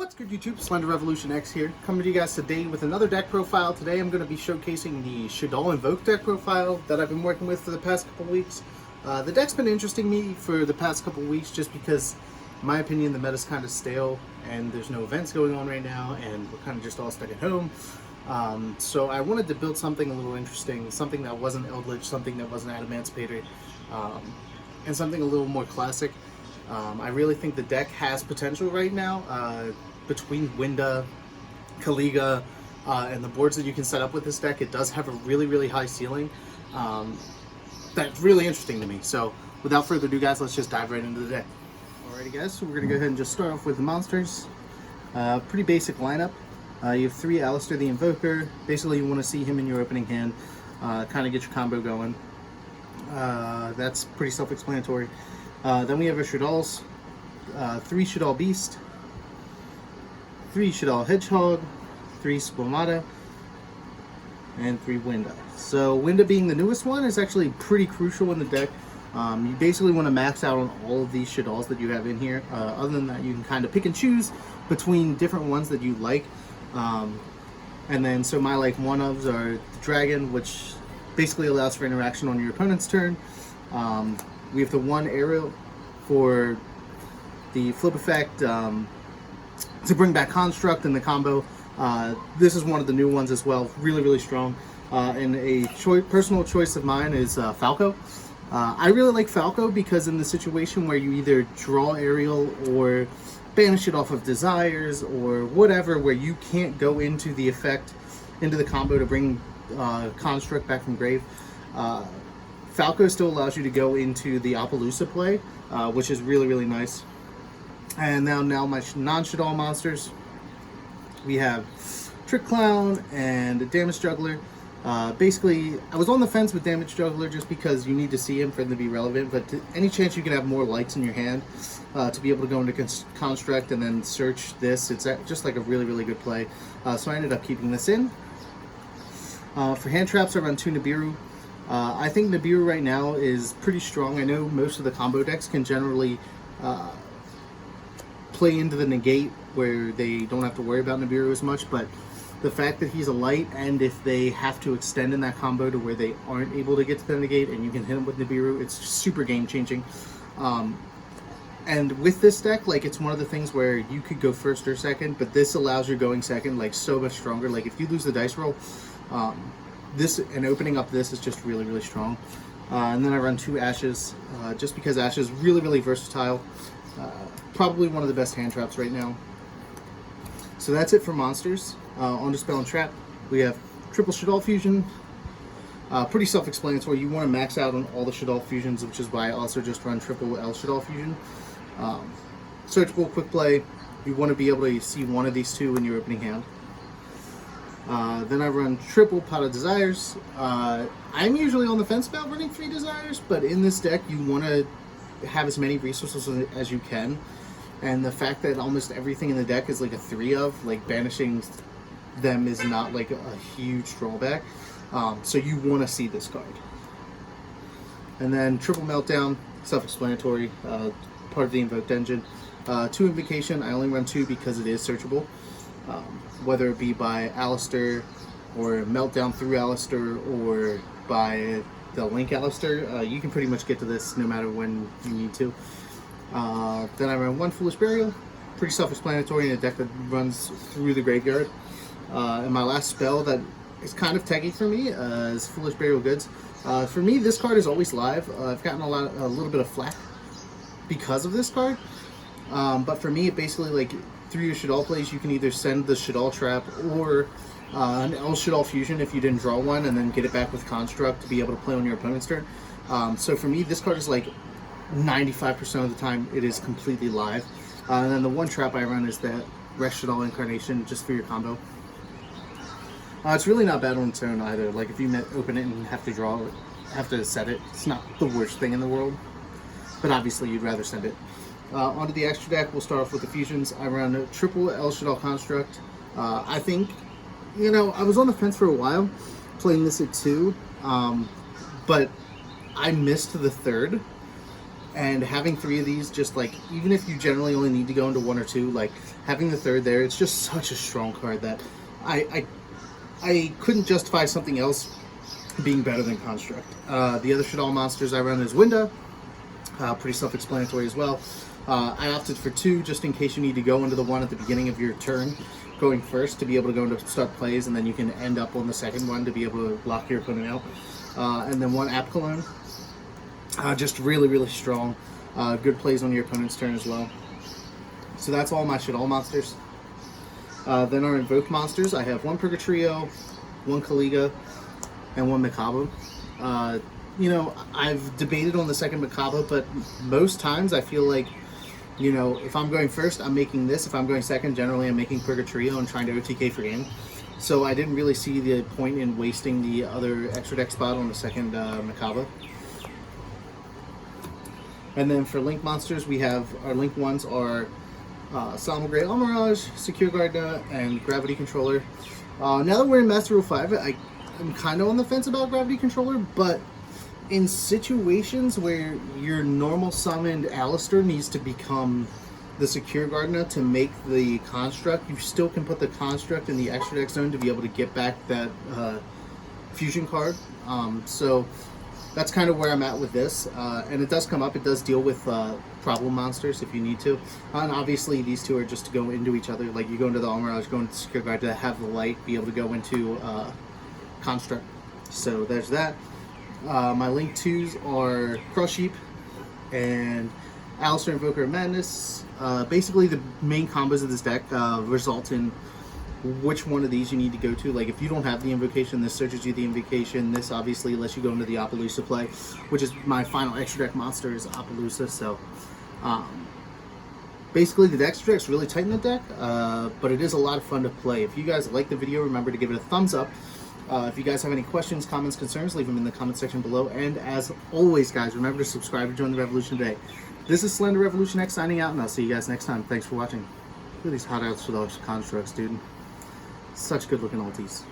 What's good, YouTube? SlenderRevolutionX here, coming to you guys today with another deck profile. Today I'm going to be showcasing the Shaddoll Invoked deck profile that I've been working with for the past couple weeks. The deck's been interesting me for the past couple weeks just because, in my opinion, the meta's kind of stale and there's no events going on right now and we're kind of just all stuck at home. So I wanted to build something a little interesting, something that wasn't Eldritch, something that wasn't Adamantipator, and something a little more classic. I really think the deck has potential right now. Between Winda, Kaliga, and the boards that you can set up with this deck, it does have a really high ceiling. That's really interesting to me. So without further ado, guys, let's just dive right into the deck. Alrighty, guys, so we're going to go ahead and just start off with the monsters. Pretty basic lineup. You have 3 Alistair the Invoker. Basically, you want to see him in your opening hand, kind of get your combo going. That's pretty self-explanatory. Then we have our Shaddolls, 3 Shaddoll Beast, 3 Shaddoll Hedgehog, 3 Squamata, and 3 Winda. So Winda being the newest one is actually pretty crucial in the deck. You basically want to max out on all of these Shaddolls that you have in here. Other than that, you can kind of pick and choose between different ones that you like. And then, so my one ofs are the Dragon, which basically allows for interaction on your opponent's turn. We have the 1 Aerial for the flip effect to bring back Construct in the combo. This is one of the new ones as well, really strong. And a personal choice of mine is Falco. I really like Falco because in the situation where you either draw Aerial or banish it off of Desires or whatever, where you can't go into the effect, into the combo to bring Construct back from grave, Falco still allows you to go into the Appaloosa play, which is really nice. And now my non-Shaddoll monsters, we have Trick Clown and Damage Juggler. Basically, I was on the fence with Damage Juggler just because you need to see him for him to be relevant, but any chance you can have more lights in your hand to be able to go into Construct and then search this, it's just like a really good play. So I ended up keeping this in. For hand traps, I run 2 Nibiru. I think Nibiru right now is pretty strong. I know most of the combo decks can generally play into the negate where they don't have to worry about Nibiru as much, but the fact that he's a light, and if they have to extend in that combo to where they aren't able to get to the negate and you can hit him with Nibiru, it's super game changing. And with this deck, it's one of the things where you could go first or second, but this allows you going second so much stronger. If you lose the dice roll, this and opening up this is just really strong. And then I run 2 Ashes, just because Ash is really versatile. Probably one of the best hand traps right now. So that's it for monsters. On to Spell and Trap, we have triple Shaddoll Fusion. Pretty self-explanatory. You want to max out on all the Shaddoll Fusions, which is why I also just run triple L Shaddoll Fusion. Searchable, quick play. You want to be able to see one of these 2 in your opening hand. Then I run triple Pot of Desires. I'm usually on the fence about running 3 Desires, but in this deck you want to have as many resources as you can. And the fact that almost everything in the deck is a 3 of, banishing them is not a huge drawback. So you want to see this card. And then triple Meltdown, self-explanatory, part of the Invoked engine. 2 Invocation, I only run 2 because it is searchable. Whether it be by Alistair or Meltdown through Alistair or by the Link Alistair, you can pretty much get to this no matter when you need to. Then I run 1 Foolish Burial, pretty self-explanatory in a deck that runs through the graveyard. And my last spell that is kind of techy for me is Foolish Burial Goods. For me, this card is always live. I've gotten a little bit of flack because of this card. But for me, it basically through your Shaddoll plays, you can either send the Shaddoll Trap or an L Shaddoll Fusion if you didn't draw one, and then get it back with Construct to be able to play on your opponent's turn. So for me, this card is 95% of the time it is completely live. And then the 1 trap I run is that Rest Shaddoll Incarnation, just for your combo. It's really not bad on its own either. If you open it and have to set it, it's not the worst thing in the world. But obviously you'd rather send it. Onto the extra deck, we'll start off with the fusions. I run a triple L Shaddoll Construct. I think, I was on the fence for a while, playing this at 2, but I missed the 3rd, And having 3 of these, just like, even if you generally only need to go into 1 or 2, like having the 3rd there, it's just such a strong card that I couldn't justify something else being better than Construct. The other Shaddoll monsters I run is Winda, pretty self-explanatory as well. I opted for 2 just in case you need to go into the 1 at the beginning of your turn, going first to be able to go into start plays, and then you can end up on the second one to be able to lock your opponent out. And then 1 App Cologne. Just really, really strong. Good plays on your opponent's turn as well. So that's all my Shaddoll monsters. Then our Invoked monsters, I have 1 Purgatrio, 1 Kaliga, and 1 Mikaba. You know, I've debated on the second Mikaba, but most times I feel like, you know, if I'm going first, I'm making this. If I'm going second, generally I'm making Purgatrio and trying to OTK for game. So I didn't really see the point in wasting the other extra deck spot on the second Mikaba. And then for Link monsters, we have our Link ones are Salamogray Almirage, Secure Gardener, and Gravity Controller. Now that we're in Master Rule 5, I'm kind of on the fence about Gravity Controller, but in situations where your normal summoned Alistair needs to become the Secure Gardener to make the Construct, you still can put the Construct in the extra deck zone to be able to get back that fusion card. So that's kind of where I'm at with this, and it does come up. It does deal with problem monsters if you need to, and obviously these 2 are just to go into each other. Like you go into the Almirage, go into the Secure Guard to have the light, be able to go into Construct. So there's that. My Link 2s are Cross Sheep and Alistair Invoker of Madness. Basically the main combos of this deck result in which one of these you need to go to. Like if you don't have the invocation, this searches you the invocation. This obviously lets you go into the Appaloosa play, which is my final extra deck monster is Appaloosa. So basically the extra deck's really tight in the deck, but it is a lot of fun to play. If you guys like the video, remember to give it a thumbs up. If you guys have any questions, comments, concerns, leave them in the comment section below. And as always, guys, remember to subscribe to join the revolution today. This is SlenderRevolutionX signing out, and I'll see you guys next time. Thanks for watching. Look at these hot outs for those constructs, dude. Such good looking ultis.